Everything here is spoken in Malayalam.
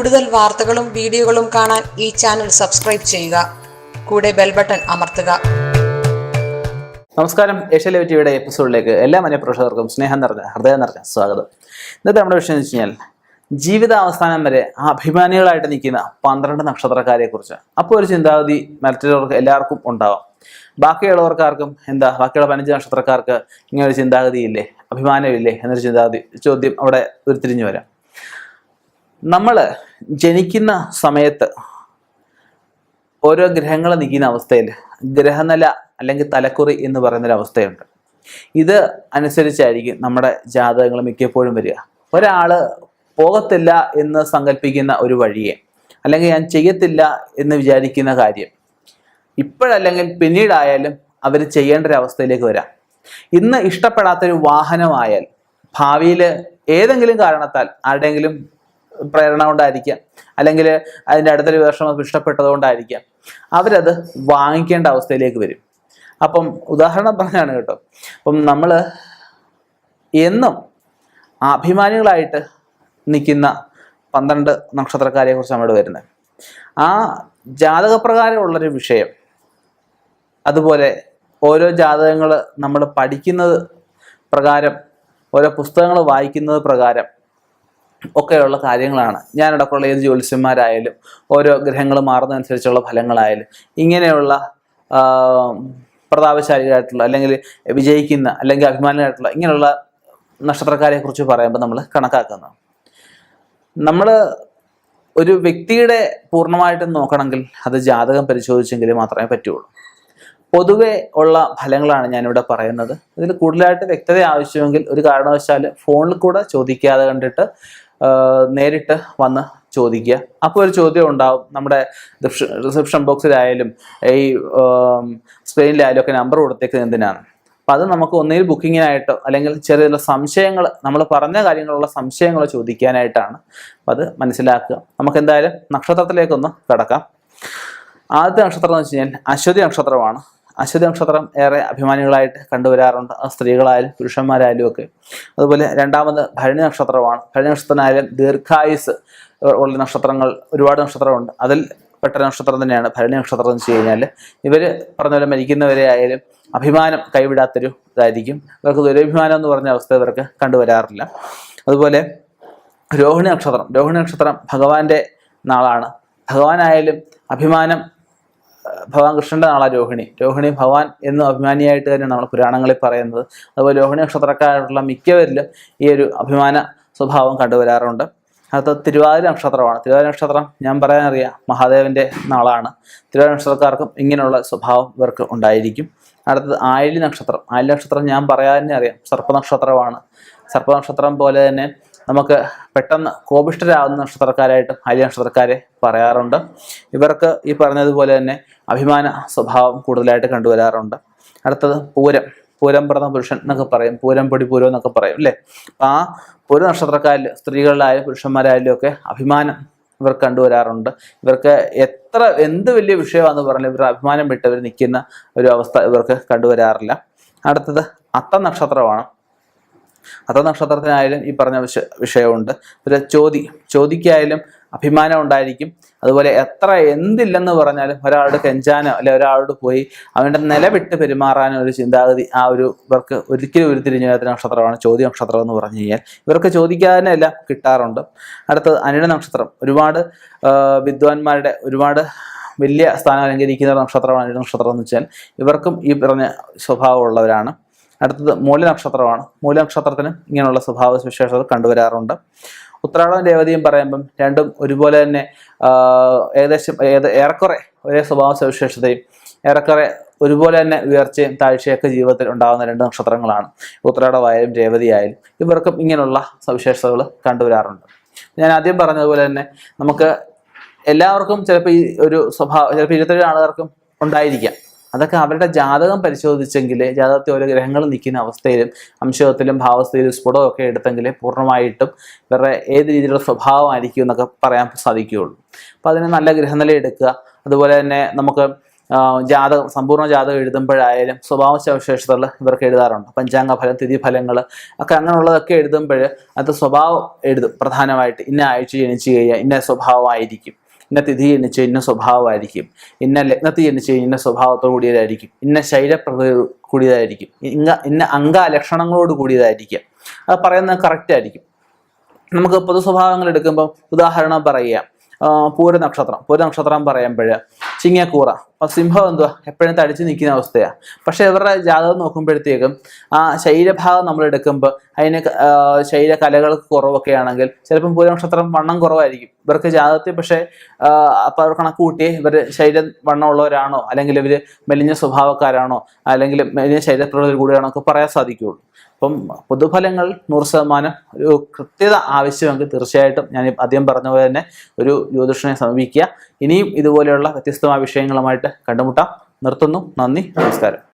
കൂടുതൽ വാർത്തകളും വീഡിയോകളും കാണാൻ ഈ ചാനൽ സബ്സ്ക്രൈബ് ചെയ്യുക. കൂടെ ബെൽ ബട്ടൺ അമർത്തുക. നമസ്കാരം. ഏഷ്യ ലൈവ് ടിവിയുടെ എപ്പിസോഡിലേക്ക് എല്ലാ മനഃപ്രേക്ഷകർക്കും ഹൃദയം നിറഞ്ഞ സ്വാഗതം. ഇന്നത്തെ നമ്മുടെ വിഷയം എന്ന് വെച്ച് കഴിഞ്ഞാൽ ജീവിതാവസാനം വരെ അഭിമാനികളായിട്ട് നിൽക്കുന്ന 12 നക്ഷത്രക്കാരെ കുറിച്ച്. അപ്പോൾ ഒരു ചിന്താഗതി മറ്റുള്ളവർക്ക് എല്ലാവർക്കും ഉണ്ടാവാം. ബാക്കിയുള്ളവർക്കാർക്കും ബാക്കിയുള്ള 15 നക്ഷത്രക്കാർക്ക് ഇങ്ങനെ ഒരു ചിന്താഗതി ഇല്ലേ, അഭിമാനമില്ലേ എന്നൊരു ചോദ്യം അവിടെ ഉരുത്തിരിഞ്ഞു വരാം. നമ്മൾ ജനിക്കുന്ന സമയത്ത് ഓരോ ഗ്രഹങ്ങൾ നിൽക്കുന്ന അവസ്ഥയിൽ ഗ്രഹനില അല്ലെങ്കിൽ തലക്കുറി എന്ന് പറയുന്നൊരവസ്ഥയുണ്ട്. ഇത് അനുസരിച്ചായിരിക്കും നമ്മുടെ ജാതകങ്ങൾ മിക്കപ്പോഴും വരിക. ഒരാൾ പോകത്തില്ല എന്ന് സങ്കല്പിക്കുന്ന ഒരു വഴിയെ, അല്ലെങ്കിൽ ഞാൻ ചെയ്യത്തില്ല എന്ന് വിചാരിക്കുന്ന കാര്യം ഇപ്പോഴല്ലെങ്കിൽ പിന്നീടായാലും അവർ ചെയ്യേണ്ട ഒരു അവസ്ഥയിലേക്ക് വരാം. ഇന്ന് ഇഷ്ടപ്പെടാത്തൊരു വാഹനമായാൽ ഭാവിയിൽ ഏതെങ്കിലും കാരണത്താൽ ആരുടെയെങ്കിലും പ്രേരണ കൊണ്ടായിരിക്കാം, അല്ലെങ്കിൽ അതിൻ്റെ അടുത്തൊരു വർഷം ഇഷ്ടപ്പെട്ടതുകൊണ്ടായിരിക്കാം അവരത് വാങ്ങിക്കേണ്ട അവസ്ഥയിലേക്ക് വരും. അപ്പം ഉദാഹരണം പറഞ്ഞാണ് കേട്ടോ. അപ്പം നമ്മൾ എന്നും അഭിമാനികളായിട്ട് നിൽക്കുന്ന 12 നക്ഷത്രക്കാരെ കുറിച്ച് നമ്മൾ വരുന്നത്. ആ ജാതകപ്രകാരമുള്ളൊരു വിഷയം, അതുപോലെ ഓരോ ജാതകങ്ങൾ നമ്മൾ പഠിക്കുന്നത് പ്രകാരം, ഓരോ പുസ്തകങ്ങൾ വായിക്കുന്നത് പ്രകാരം ഒക്കെയുള്ള കാര്യങ്ങളാണ്. ഞാനടക്കമുള്ള ഏത് ജ്യോത്സ്യന്മാരായാലും ഓരോ ഗ്രഹങ്ങൾ മാറുന്നതനുസരിച്ചുള്ള ഫലങ്ങളായാലും ഇങ്ങനെയുള്ള പ്രതാപശാലികളായിട്ടുള്ള അല്ലെങ്കിൽ വിജയിക്കുന്ന അല്ലെങ്കിൽ അഭിമാനികളായിട്ടുള്ള ഇങ്ങനെയുള്ള നക്ഷത്രക്കാരെ കുറിച്ച് പറയുമ്പോൾ നമ്മൾ കണക്കാക്കുന്നത്. നമ്മൾ ഒരു വ്യക്തിയുടെ പൂർണ്ണമായിട്ടും നോക്കണമെങ്കിൽ അത് ജാതകം പരിശോധിച്ചെങ്കിൽ മാത്രമേ പറ്റുള്ളൂ. പൊതുവെ ഉള്ള ഫലങ്ങളാണ് ഞാനിവിടെ പറയുന്നത്. ഇതിൽ കൂടുതലായിട്ട് വ്യക്തത ആവശ്യമെങ്കിൽ ഒരു കാരണവശാൽ ഫോണിൽ കൂടെ ചോദിക്കാതെ കണ്ടിട്ട് നേരിട്ട് വന്ന് ചോദിക്കുക. അപ്പോൾ ഒരു ചോദ്യം ഉണ്ടാവും. നമ്മുടെ റിസപ്ഷൻ ബോക്സിലായാലും ഈ സ്ക്രീനിലായാലും ഒക്കെ നമ്പർ കൊടുത്തേക്കുന്നത് എന്തിനാണ്. അപ്പം അത് നമുക്ക് ഒന്നുകിൽ ബുക്കിങ്ങിനായിട്ടോ അല്ലെങ്കിൽ ചെറിയ സംശയങ്ങൾ, നമ്മൾ പറഞ്ഞ കാര്യങ്ങളുള്ള സംശയങ്ങൾ ചോദിക്കാനായിട്ടാണ്. അപ്പം അത് മനസ്സിലാക്കുക. നമുക്ക് എന്തായാലും നക്ഷത്രത്തിലേക്കൊന്ന് കടക്കാം. ആദ്യത്തെ നക്ഷത്രം എന്ന് വെച്ച് കഴിഞ്ഞാൽ അശ്വതി നക്ഷത്രമാണ്. അശ്വതി നക്ഷത്രം ഏറെ അഭിമാനികളായിട്ട് കണ്ടുവരാറുണ്ട്, സ്ത്രീകളായാലും പുരുഷന്മാരായാലും ഒക്കെ. അതുപോലെ രണ്ടാമത് ഭരണി നക്ഷത്രമാണ്. ഭരണി നക്ഷത്രമായാലും ദീർഘായുസ് ഉള്ള നക്ഷത്രങ്ങൾ ഒരുപാട് നക്ഷത്രമുണ്ട്. അതിൽ പെട്ട നക്ഷത്രം തന്നെയാണ് ഭരണി നക്ഷത്രം എന്ന് വെച്ച് കഴിഞ്ഞാൽ ഇവർ പറഞ്ഞ പോലെ മരിക്കുന്നവരെ ആയാലും അഭിമാനം കൈവിടാത്തൊരു ഇതായിരിക്കും. ഇവർക്ക് ദുരഭിമാനം എന്ന് പറഞ്ഞ അവസ്ഥ ഇവർക്ക് കണ്ടുവരാറില്ല. അതുപോലെ രോഹിണി നക്ഷത്രം. രോഹിണി നക്ഷത്രം ഭഗവാന്റെ നാളാണ്. ഭഗവാനായാലും അഭിമാനം, ഭഗവാൻ കൃഷ്ണന്റെ നാളാണ് രോഹിണി. രോഹിണി ഭഗവാൻ എന്നും അഭിമാനിയായിട്ട് തന്നെയാണ് നമ്മൾ പുരാണങ്ങളിൽ പറയുന്നത്. അതുപോലെ രോഹിണി നക്ഷത്രക്കാരായിട്ടുള്ള മിക്കവരിലും ഈ ഒരു അഭിമാന സ്വഭാവം കണ്ടുവരാറുണ്ട്. അടുത്ത തിരുവാതിര നക്ഷത്രമാണ്. തിരുവാതിര നക്ഷത്രം ഞാൻ പറയാനറിയാം മഹാദേവന്റെ നാളാണ്. തിരുവാതിര നക്ഷത്രക്കാർക്കും ഇങ്ങനെയുള്ള സ്വഭാവം ഇവർക്ക് ഉണ്ടായിരിക്കും. അടുത്തത് ആയില്യ നക്ഷത്രം. ആയില്യ നക്ഷത്രം ഞാൻ പറയാനേ അറിയാം സർപ്പനക്ഷത്രമാണ്. സർപ്പനക്ഷത്രം പോലെ തന്നെ നമുക്ക് പെട്ടെന്ന് കോപിഷ്ഠരാകുന്ന നക്ഷത്രക്കാരായിട്ടും ആയില്യ നക്ഷത്രക്കാരെ പറയാറുണ്ട്. ഇവർക്ക് ഈ പറഞ്ഞതുപോലെ തന്നെ അഭിമാന സ്വഭാവം കൂടുതലായിട്ട് കണ്ടുവരാറുണ്ട്. അടുത്തത് പൂരം. പൂരം പിറന്ന പുരുഷൻ എന്നൊക്കെ പറയും, പൂരം പൊടി പൂരം എന്നൊക്കെ പറയും അല്ലേ. ആ പൂര നക്ഷത്രക്കാരിൽ സ്ത്രീകളിലായാലും പുരുഷന്മാരായാലും ഒക്കെ അഭിമാനം ഇവർ കണ്ടുവരാറുണ്ട്. ഇവർക്ക് എന്ത് വലിയ വിഷയമാണെന്ന് പറഞ്ഞാൽ ഇവർ അഭിമാനം വിട്ടവർ നിൽക്കുന്ന ഒരു അവസ്ഥ ഇവർക്ക് കണ്ടുവരാറില്ല. അടുത്തത് അത്തം നക്ഷത്രമാണ്. അത്തം നക്ഷത്രത്തിനായാലും ഈ പറഞ്ഞ വിഷയമുണ്ട്. പിന്നെ ചോദിക്കായാലും അഭിമാനം ഉണ്ടായിരിക്കും. അതുപോലെ എന്തില്ലെന്ന് പറഞ്ഞാലും ഒരാളുടെ കെഞ്ചാനോ അല്ലെ ഒരാളോട് പോയി അവൻ്റെ നില വിട്ട് പെരുമാറാനോ ഒരു ചിന്താഗതി ഇവർക്ക് ഒരിക്കലും ഉരുത്തിരിഞ്ഞു വരാത്ത നക്ഷത്രമാണ് ചോദ്യ നക്ഷത്രം എന്ന് പറഞ്ഞു കഴിഞ്ഞാൽ. ഇവർക്ക് ചോദിക്കാതെ എല്ലാം കിട്ടാറുണ്ട്. അടുത്തത് അനിഴ നക്ഷത്രം. ഒരുപാട് വിദ്വാൻമാരുടെ ഒരുപാട് വലിയ സ്ഥാനം അലങ്കരിക്കുന്ന നക്ഷത്രമാണ് അനിഴ നക്ഷത്രം എന്ന് വെച്ചാൽ. ഇവർക്കും ഈ പറഞ്ഞ സ്വഭാവമുള്ളവരാണ്. അടുത്തത് മൂല നക്ഷത്രമാണ്. മൂല നക്ഷത്രത്തിന് ഇങ്ങനെയുള്ള സ്വഭാവ വിശേഷതകൾ കണ്ടുവരാറുണ്ട്. ഉത്രാടവും രേവതിയും പറയുമ്പം രണ്ടും ഒരുപോലെ തന്നെ ഏകദേശം ഏറെക്കുറെ ഒരേ സ്വഭാവ സവിശേഷതയും ഏറെക്കുറെ ഒരുപോലെ തന്നെ ഉയർച്ചയും താഴ്ചയൊക്കെ ജീവിതത്തിൽ ഉണ്ടാകുന്ന 2 നക്ഷത്രങ്ങളാണ്. ഉത്രാടമായാലും രേവതിയായാലും ഇവർക്കും ഇങ്ങനെയുള്ള സവിശേഷതകൾ കണ്ടുവരാറുണ്ട്. ഞാൻ ആദ്യം പറഞ്ഞതുപോലെ തന്നെ നമുക്ക് എല്ലാവർക്കും ചിലപ്പോൾ ഈ ഒരു സ്വഭാവം ചിലപ്പോൾ 27 ആളുകൾക്കും ഉണ്ടായിരിക്കാം. അതൊക്കെ അവരുടെ ജാതകം പരിശോധിച്ചെങ്കിൽ, ജാതകത്തിൽ ഓരോ ഗ്രഹങ്ങൾ നിൽക്കുന്ന അവസ്ഥയിലും അംശത്തിലും ഭാവസ്ഥയിലും സ്ഫുടവും ഒക്കെ എടുത്തെങ്കിൽ പൂർണ്ണമായിട്ടും ഇവരുടെ ഏത് രീതിയിലുള്ള സ്വഭാവമായിരിക്കും എന്നൊക്കെ പറയാൻ സാധിക്കുകയുള്ളൂ. അപ്പോൾ അതിന് നല്ല ഗ്രഹനില എടുക്കുക. അതുപോലെ തന്നെ നമുക്ക് ജാതകം, സമ്പൂർണ്ണ ജാതകം എഴുതുമ്പോഴായാലും സ്വഭാവ സവിശേഷതകൾ ഇവർക്ക് എഴുതാറുണ്ട്. പഞ്ചാംഗ ഫലം, തിഥി ഫലങ്ങൾ ഒക്കെ അങ്ങനെയുള്ളതൊക്കെ എഴുതുമ്പോൾ അത് സ്വഭാവം എഴുതും. പ്രധാനമായിട്ട് ഇന്ന ആഴ്ച ജനിച്ചു കഴിഞ്ഞാൽ ഇന്ന സ്വഭാവമായിരിക്കും, ഇന്ന തിഥി ജനിച്ച് ഇന്ന സ്വഭാവമായിരിക്കും, ഇന്ന ലഗ്നത്തിൽ ജനിച്ച് ഇന്ന സ്വഭാവത്തോടു കൂടിയതായിരിക്കും, ഇന്ന ശൈലപ്രകൃതി കൂടിയതായിരിക്കും, ഇന്ന അംഗലക്ഷണങ്ങളോട് കൂടിയതായിരിക്കും. അത് പറയുന്നത് കറക്റ്റ് ആയിരിക്കും. നമുക്ക് പൊതു സ്വഭാവങ്ങൾ എടുക്കുമ്പോൾ ഉദാഹരണം പറയുക, പൂരനക്ഷത്രം പറയുമ്പോൾ ചിങ്ങക്കൂറ, സിംഹം എന്തുവാ എപ്പോഴും തടിച്ചു നിൽക്കുന്ന അവസ്ഥയാണ്. പക്ഷെ ഇവരുടെ ജാതകം നോക്കുമ്പോഴത്തേക്കും ആ ശരീരഭാഗം നമ്മൾ എടുക്കുമ്പോൾ അതിന് ശരീരകലകൾക്ക് കുറവൊക്കെ ആണെങ്കിൽ ചിലപ്പം പൂരനക്ഷത്രം വണ്ണം കുറവായിരിക്കും ഇവർക്ക് ജാതകത്തിൽ. പക്ഷേ അപ്പോൾ അവർ കണക്ക് കൂട്ടി ഇവർ ശരീരം വണ്ണമുള്ളവരാണോ, അല്ലെങ്കിൽ ഇവർ മെലിഞ്ഞ സ്വഭാവക്കാരാണോ, അല്ലെങ്കിൽ മെലിഞ്ഞ ശരീരപ്രകൃതി കൂടിയാണോ ഒക്കെ പറയാൻ സാധിക്കുകയുള്ളൂ. അപ്പം പൊതുഫലങ്ങൾ 100% ഒരു കൃത്യത ആവശ്യമെങ്കിൽ തീർച്ചയായിട്ടും ഞാൻ ആദ്യം പറഞ്ഞ പോലെ തന്നെ ഒരു ജ്യോതിഷനെ സമീപിക്കുക. ഇനിയും ഇതുപോലെയുള്ള വ്യത്യസ്തമായ വിഷയങ്ങളുമായിട്ട് കണ്ടുമുട്ടാം. നിർത്തുന്നു. നന്ദി, നമസ്കാരം.